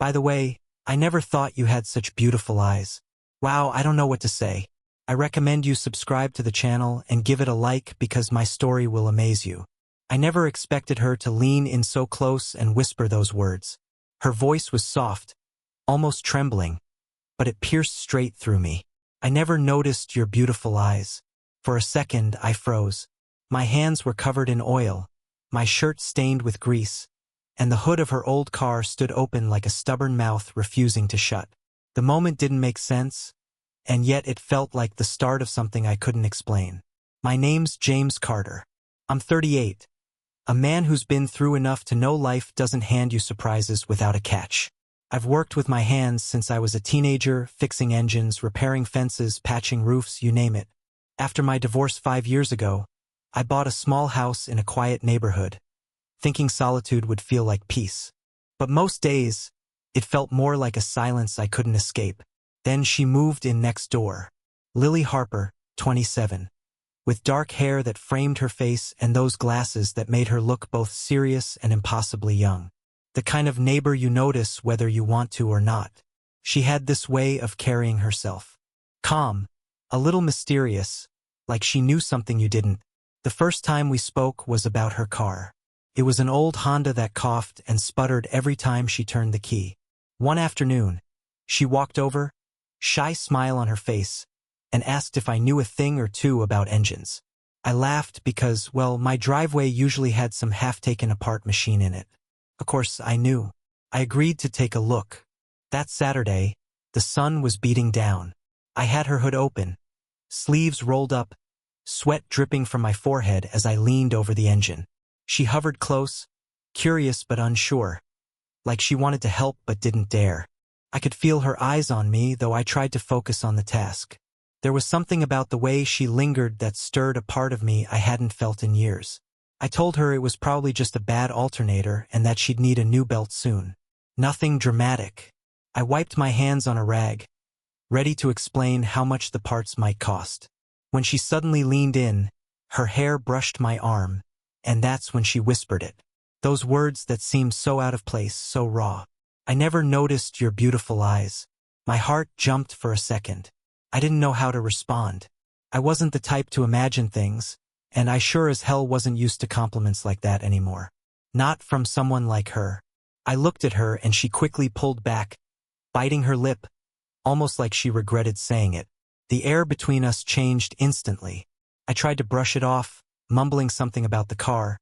By the way, I never thought you had such beautiful eyes. Wow, I don't know what to say. I recommend you subscribe to the channel and give it a like because my story will amaze you. I never expected her to lean in so close and whisper those words. Her voice was soft, almost trembling, but it pierced straight through me. I never noticed your beautiful eyes. For a second, I froze. My hands were covered in oil, my shirt stained with grease, and the hood of her old car stood open like a stubborn mouth refusing to shut. The moment didn't make sense, and yet it felt like the start of something I couldn't explain. My name's James Carter. I'm 38. A man who's been through enough to know life doesn't hand you surprises without a catch. I've worked with my hands since I was a teenager, fixing engines, repairing fences, patching roofs, you name it. After my divorce 5 years ago, I bought a small house in a quiet neighborhood, thinking solitude would feel like peace. But most days, it felt more like a silence I couldn't escape. Then she moved in next door. Lily Harper, 27. With dark hair that framed her face and those glasses that made her look both serious and impossibly young. The kind of neighbor you notice whether you want to or not. She had this way of carrying herself. Calm, a little mysterious, like she knew something you didn't. The first time we spoke was about her car. It was an old Honda that coughed and sputtered every time she turned the key. One afternoon, she walked over, shy smile on her face, and asked if I knew a thing or two about engines. I laughed because, well, my driveway usually had some half-taken-apart machine in it. Of course, I knew. I agreed to take a look. That Saturday, the sun was beating down. I had her hood open, sleeves rolled up, sweat dripping from my forehead as I leaned over the engine. She hovered close, curious but unsure, like she wanted to help but didn't dare. I could feel her eyes on me, though I tried to focus on the task. There was something about the way she lingered that stirred a part of me I hadn't felt in years. I told her it was probably just a bad alternator and that she'd need a new belt soon. Nothing dramatic. I wiped my hands on a rag, ready to explain how much the parts might cost. When she suddenly leaned in, her hair brushed my arm, and that's when she whispered it. Those words that seemed so out of place, so raw. I never noticed your beautiful eyes. My heart jumped for a second. I didn't know how to respond. I wasn't the type to imagine things, and I sure as hell wasn't used to compliments like that anymore. Not from someone like her. I looked at her and she quickly pulled back, biting her lip, almost like she regretted saying it. The air between us changed instantly. I tried to brush it off, mumbling something about the car,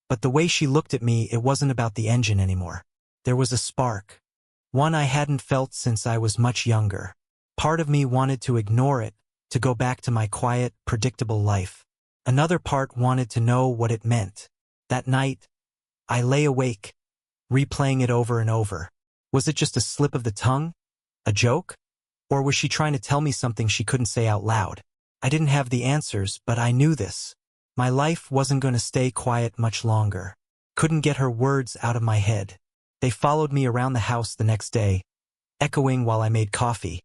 but the way she looked at me, it wasn't about the engine anymore. There was a spark, one I hadn't felt since I was much younger. Part of me wanted to ignore it, to go back to my quiet, predictable life. Another part wanted to know what it meant. That night, I lay awake, replaying it over and over. Was it just a slip of the tongue? A joke? Or was she trying to tell me something she couldn't say out loud? I didn't have the answers, but I knew this. My life wasn't going to stay quiet much longer. Couldn't get her words out of my head. They followed me around the house the next day, echoing while I made coffee,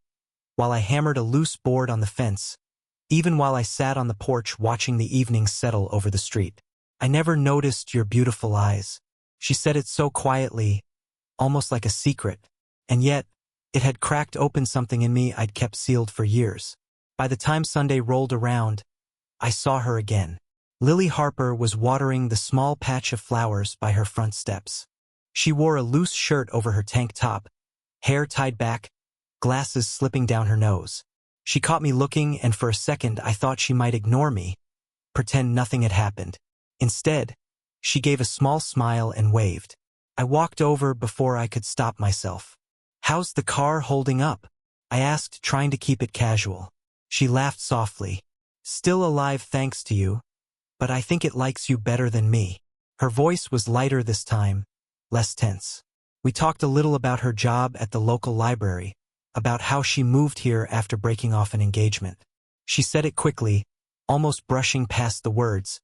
while I hammered a loose board on the fence, even while I sat on the porch watching the evening settle over the street. I never noticed your beautiful eyes. She said it so quietly, almost like a secret, and yet, it had cracked open something in me I'd kept sealed for years. By the time Sunday rolled around, I saw her again. Lily Harper was watering the small patch of flowers by her front steps. She wore a loose shirt over her tank top, hair tied back, glasses slipping down her nose. She caught me looking, and for a second I thought she might ignore me, pretend nothing had happened. Instead, she gave a small smile and waved. I walked over before I could stop myself. "How's the car holding up?" I asked, trying to keep it casual. She laughed softly. "Still alive thanks to you, but I think it likes you better than me." Her voice was lighter this time, less tense. We talked a little about her job at the local library, about how she moved here after breaking off an engagement. She said it quickly, almost brushing past the words,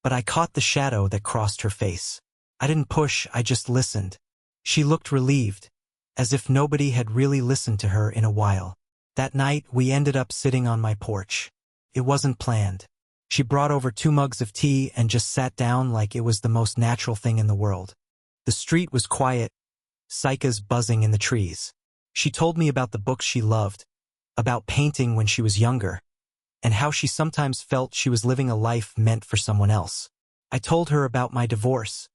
but I caught the shadow that crossed her face. I didn't push, I just listened. She looked relieved, as if nobody had really listened to her in a while. That night, we ended up sitting on my porch. It wasn't planned. She brought over 2 mugs of tea and just sat down like it was the most natural thing in the world. The street was quiet, cicadas buzzing in the trees. She told me about the books she loved, about painting when she was younger, and how she sometimes felt she was living a life meant for someone else. I told her about my divorce,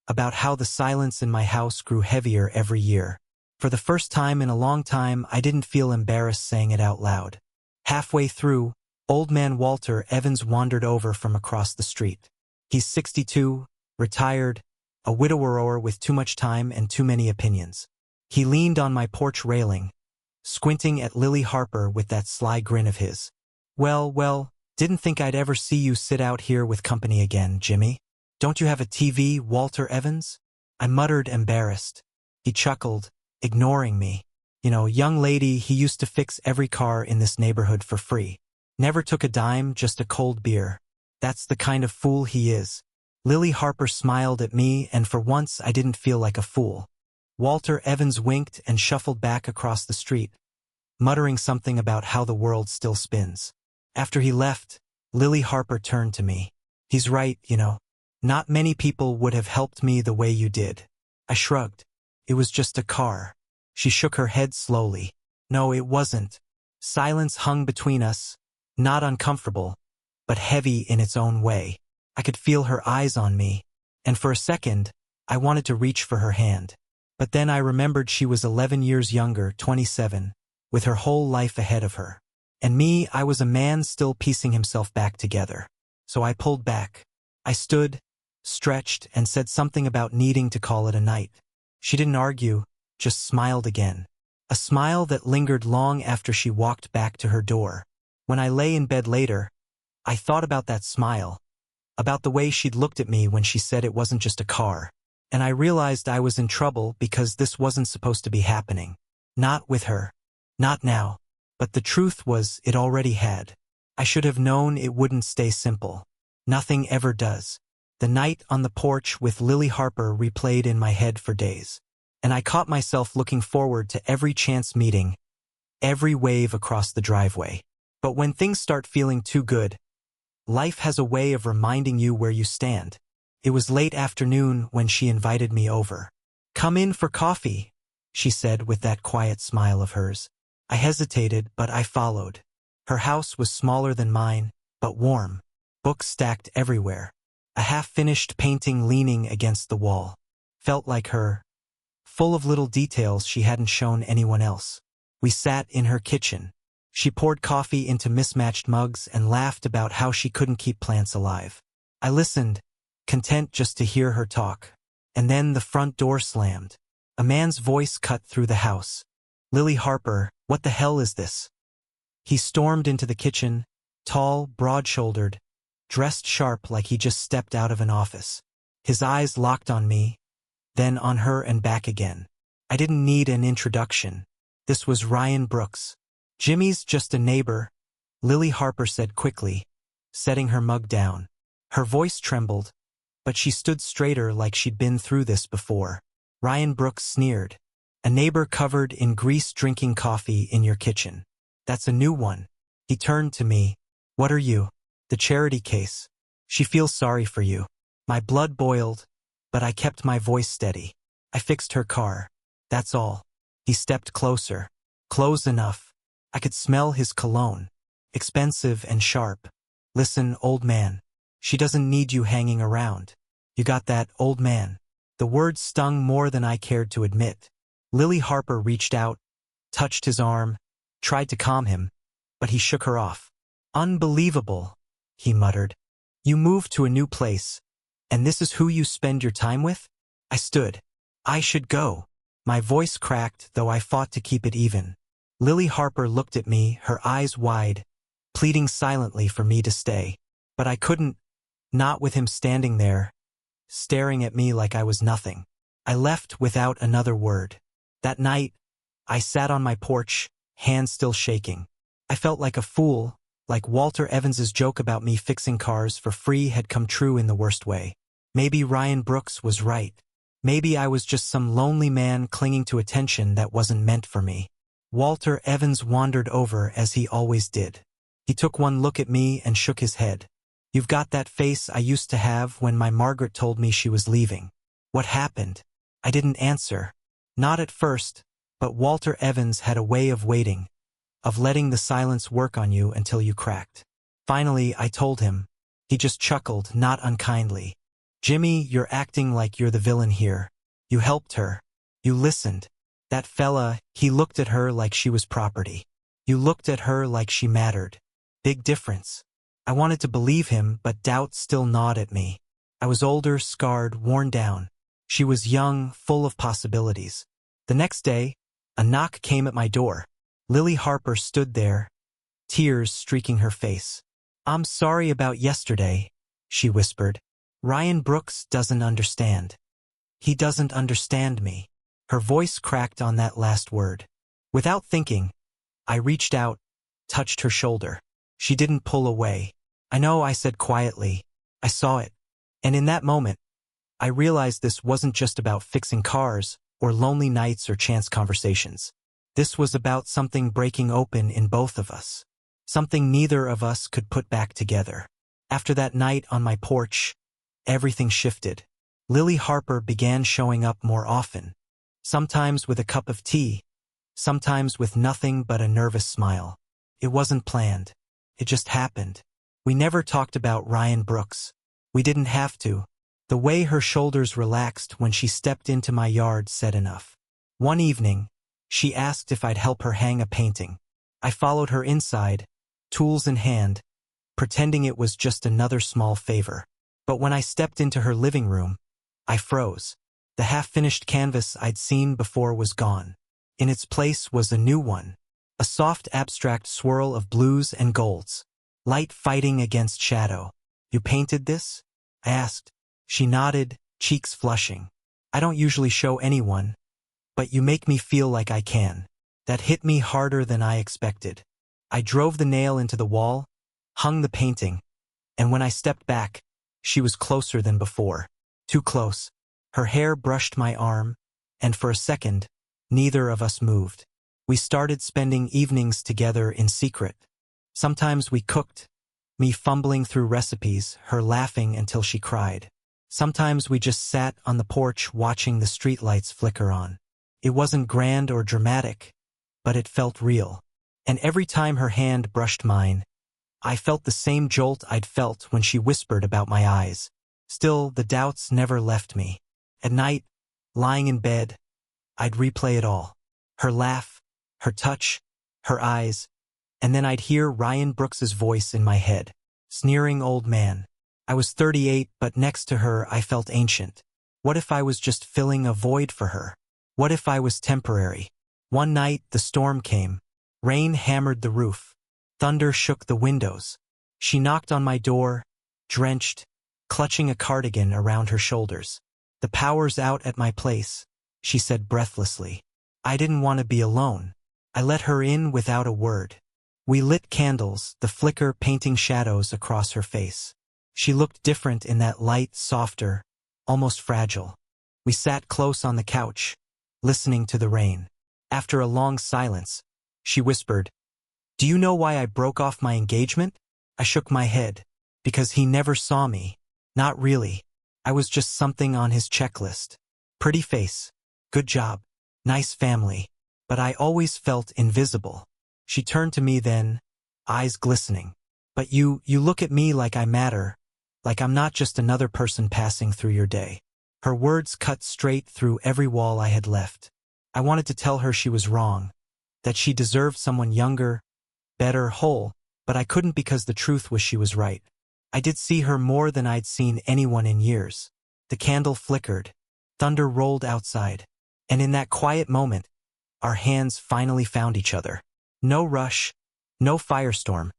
about how the silence in my house grew heavier every year. For the first time in a long time, I didn't feel embarrassed saying it out loud. Halfway through, old man Walter Evans wandered over from across the street. He's 62, retired, a widower with too much time and too many opinions. He leaned on my porch railing, squinting at Lily Harper with that sly grin of his. Well, didn't think I'd ever see you sit out here with company again, Jimmy. Don't you have a TV, Walter Evans? I muttered, embarrassed. He chuckled, ignoring me. Young lady, he used to fix every car in this neighborhood for free. Never took a dime, just a cold beer. That's the kind of fool he is. Lily Harper smiled at me, and for once I didn't feel like a fool. Walter Evans winked and shuffled back across the street, muttering something about how the world still spins. After he left, Lily Harper turned to me. He's right, Not many people would have helped me the way you did. I shrugged. It was just a car. She shook her head slowly. No, it wasn't. Silence hung between us, not uncomfortable, but heavy in its own way. I could feel her eyes on me, and for a second, I wanted to reach for her hand. But then I remembered she was 11 years younger, 27, with her whole life ahead of her. And me, I was a man still piecing himself back together. So I pulled back. I stood, stretched, and said something about needing to call it a night. She didn't argue, just smiled again. A smile that lingered long after she walked back to her door. When I lay in bed later, I thought about that smile, about the way she'd looked at me when she said it wasn't just a car. And I realized I was in trouble because this wasn't supposed to be happening. Not with her. Not now. But the truth was, it already had. I should have known it wouldn't stay simple. Nothing ever does. The night on the porch with Lily Harper replayed in my head for days. And I caught myself looking forward to every chance meeting, every wave across the driveway. But when things start feeling too good, life has a way of reminding you where you stand. It was late afternoon when she invited me over. "Come in for coffee," she said with that quiet smile of hers. I hesitated, but I followed. Her house was smaller than mine, but warm. Books stacked everywhere. A half-finished painting leaning against the wall. Felt like her. Full of little details she hadn't shown anyone else. We sat in her kitchen. She poured coffee into mismatched mugs and laughed about how she couldn't keep plants alive. I listened, content just to hear her talk. And then the front door slammed. A man's voice cut through the house. "Lily Harper, what the hell is this?" He stormed into the kitchen, tall, broad-shouldered, dressed sharp like he just stepped out of an office. His eyes locked on me, then on her and back again. I didn't need an introduction. This was Ryan Brooks. "Jimmy's just a neighbor," Lily Harper said quickly, setting her mug down. Her voice trembled, but she stood straighter like she'd been through this before. Ryan Brooks sneered. "A neighbor covered in grease drinking coffee in your kitchen. That's a new one." He turned to me. "What are you?" "The charity case. She feels sorry for you." My blood boiled, but I kept my voice steady. "I fixed her car. That's all." He stepped closer. Close enough. I could smell his cologne. Expensive and sharp. "Listen, old man. She doesn't need you hanging around. You got that, old man?" The words stung more than I cared to admit. Lily Harper reached out, touched his arm, tried to calm him, but he shook her off. "Unbelievable," he muttered. "You moved to a new place, and this is who you spend your time with?" I stood. "I should go." My voice cracked, though I fought to keep it even. Lily Harper looked at me, her eyes wide, pleading silently for me to stay. But I couldn't, not with him standing there, staring at me like I was nothing. I left without another word. That night, I sat on my porch, hands still shaking. I felt like a fool, like Walter Evans's joke about me fixing cars for free had come true in the worst way. Maybe Ryan Brooks was right. Maybe I was just some lonely man clinging to attention that wasn't meant for me. Walter Evans wandered over as he always did. He took one look at me and shook his head. "You've got that face I used to have when my Margaret told me she was leaving." "What happened?" I didn't answer. Not at first, but Walter Evans had a way of waiting, of letting the silence work on you until you cracked. Finally, I told him. He just chuckled, not unkindly. Jimmy, you're acting like you're the villain here. You helped her. You listened. That fella, he looked at her like she was property. You looked at her like she mattered. Big difference. I wanted to believe him, but doubt still gnawed at me. I was older, scarred, worn down. She was young, full of possibilities. The next day, a knock came at my door. Lily Harper stood there, tears streaking her face. I'm sorry about yesterday, she whispered. Ryan Brooks doesn't understand. He doesn't understand me. Her voice cracked on that last word. Without thinking, I reached out, touched her shoulder. She didn't pull away. I know, I said quietly. I saw it. And in that moment, I realized this wasn't just about fixing cars, or lonely nights or chance conversations. This was about something breaking open in both of us. Something neither of us could put back together. After that night on my porch, everything shifted. Lily Harper began showing up more often. Sometimes with a cup of tea, sometimes with nothing but a nervous smile. It wasn't planned. It just happened. We never talked about Ryan Brooks. We didn't have to. The way her shoulders relaxed when she stepped into my yard said enough. One evening, she asked if I'd help her hang a painting. I followed her inside, tools in hand, pretending it was just another small favor. But when I stepped into her living room, I froze. The half-finished canvas I'd seen before was gone. In its place was a new one, a soft abstract swirl of blues and golds, light fighting against shadow. You painted this? I asked. She nodded, cheeks flushing. I don't usually show anyone, but you make me feel like I can. That hit me harder than I expected. I drove the nail into the wall, hung the painting, and when I stepped back, she was closer than before. Too close. Her hair brushed my arm, and for a second, neither of us moved. We started spending evenings together in secret. Sometimes we cooked, me fumbling through recipes, her laughing until she cried. Sometimes we just sat on the porch watching the streetlights flicker on. It wasn't grand or dramatic, but it felt real. And every time her hand brushed mine, I felt the same jolt I'd felt when she whispered about my eyes. Still, the doubts never left me. At night, lying in bed, I'd replay it all. Her laugh, her touch, her eyes, and then I'd hear Ryan Brooks's voice in my head. Sneering old man. I was 38, but next to her I felt ancient. What if I was just filling a void for her? What if I was temporary? One night, the storm came. Rain hammered the roof. Thunder shook the windows. She knocked on my door, drenched, clutching a cardigan around her shoulders. The power's out at my place, she said breathlessly. I didn't want to be alone. I let her in without a word. We lit candles, the flicker painting shadows across her face. She looked different in that light, softer, almost fragile. We sat close on the couch, listening to the rain. After a long silence, she whispered, "Do you know why I broke off my engagement?" I shook my head. Because he never saw me. Not really. I was just something on his checklist. Pretty face. Good job. Nice family. But I always felt invisible. She turned to me then, eyes glistening. But you look at me like I matter, like I'm not just another person passing through your day. Her words cut straight through every wall I had left. I wanted to tell her she was wrong, that she deserved someone younger, better, whole, but I couldn't because the truth was she was right. I did see her more than I'd seen anyone in years. The candle flickered. Thunder rolled outside. And in that quiet moment, our hands finally found each other. No rush, no firestorm,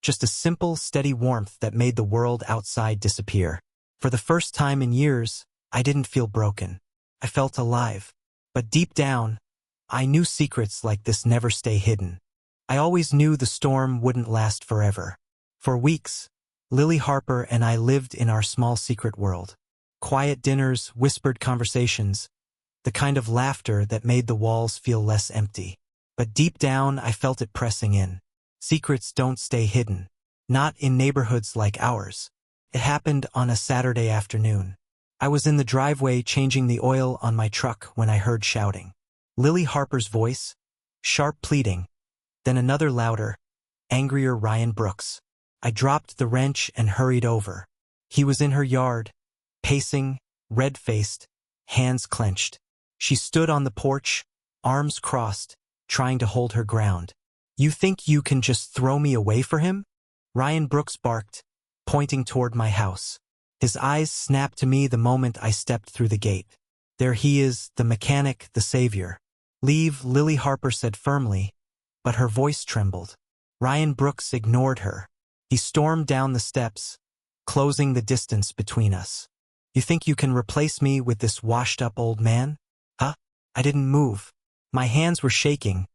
just a simple, steady warmth that made the world outside disappear. For the first time in years, I didn't feel broken. I felt alive. But deep down, I knew secrets like this never stay hidden. I always knew the storm wouldn't last forever. For weeks, Lily Harper and I lived in our small secret world. Quiet dinners, whispered conversations, the kind of laughter that made the walls feel less empty. But deep down, I felt it pressing in. Secrets don't stay hidden. Not in neighborhoods like ours. It happened on a Saturday afternoon. I was in the driveway changing the oil on my truck when I heard shouting. Lily Harper's voice, sharp pleading, then another louder, angrier Ryan Brooks. I dropped the wrench and hurried over. He was in her yard, pacing, red-faced, hands clenched. She stood on the porch, arms crossed, trying to hold her ground. "You think you can just throw me away for him?" Ryan Brooks barked, pointing toward my house. His eyes snapped to me the moment I stepped through the gate. "There he is, the mechanic, the savior." "Leave," Lily Harper said firmly, but her voice trembled. Ryan Brooks ignored her. He stormed down the steps, closing the distance between us. "You think you can replace me with this washed-up old man? Huh?" I didn't move. My hands were shaking,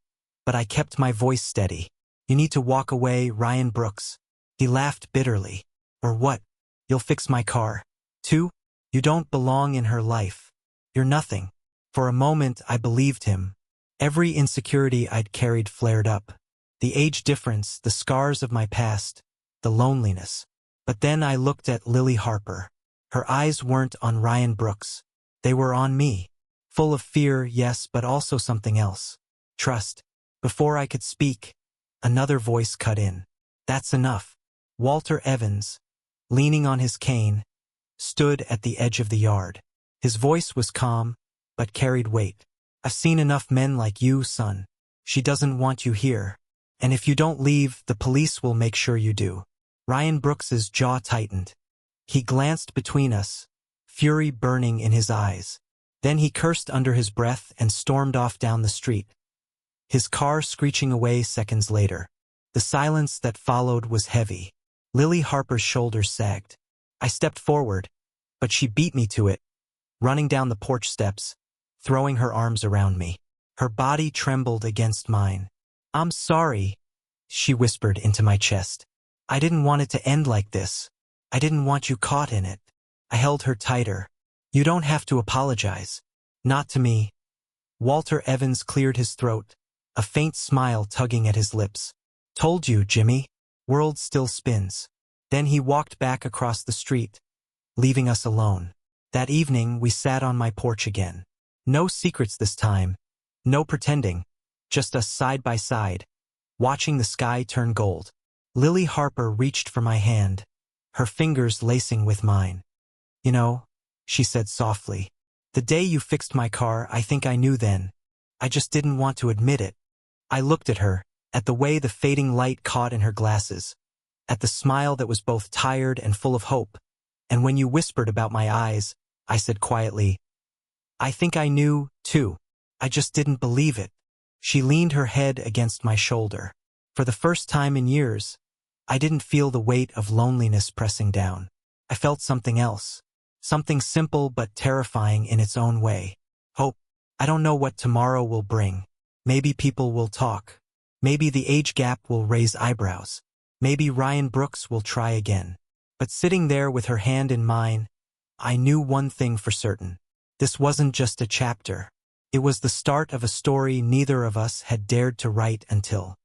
but I kept my voice steady. "You need to walk away, Ryan Brooks." He laughed bitterly. "Or what? You'll fix my car, too? You don't belong in her life. You're nothing." For a moment, I believed him. Every insecurity I'd carried flared up. The age difference, the scars of my past, the loneliness. But then I looked at Lily Harper. Her eyes weren't on Ryan Brooks. They were on me. Full of fear, yes, but also something else. Trust. Before I could speak, another voice cut in. "That's enough." Walter Evans, leaning on his cane, stood at the edge of the yard. His voice was calm, but carried weight. "I've seen enough men like you, son. She doesn't want you here. And if you don't leave, the police will make sure you do." Ryan Brooks's jaw tightened. He glanced between us, fury burning in his eyes. Then he cursed under his breath and stormed off down the street, his car screeching away seconds later. The silence that followed was heavy. Lily Harper's shoulders sagged. I stepped forward, but she beat me to it, running down the porch steps, throwing her arms around me. Her body trembled against mine. "I'm sorry," she whispered into my chest. "I didn't want it to end like this. I didn't want you caught in it." I held her tighter. "You don't have to apologize. Not to me." Walter Evans cleared his throat, a faint smile tugging at his lips. "Told you, Jimmy. World still spins." Then he walked back across the street, leaving us alone. That evening, we sat on my porch again. No secrets this time, no pretending, just us side by side, watching the sky turn gold. Lily Harper reached for my hand, her fingers lacing with mine. "You know," she said softly, "the day you fixed my car, I think I knew then. I just didn't want to admit it." I looked at her, at the way the fading light caught in her glasses, at the smile that was both tired and full of hope. "And when you whispered about my eyes," I said quietly, "I think I knew, too. I just didn't believe it." She leaned her head against my shoulder. For the first time in years, I didn't feel the weight of loneliness pressing down. I felt something else. Something simple but terrifying in its own way. Hope. I don't know what tomorrow will bring. Maybe people will talk. Maybe the age gap will raise eyebrows. Maybe Ryan Brooks will try again. But sitting there with her hand in mine, I knew one thing for certain. This wasn't just a chapter. It was the start of a story neither of us had dared to write until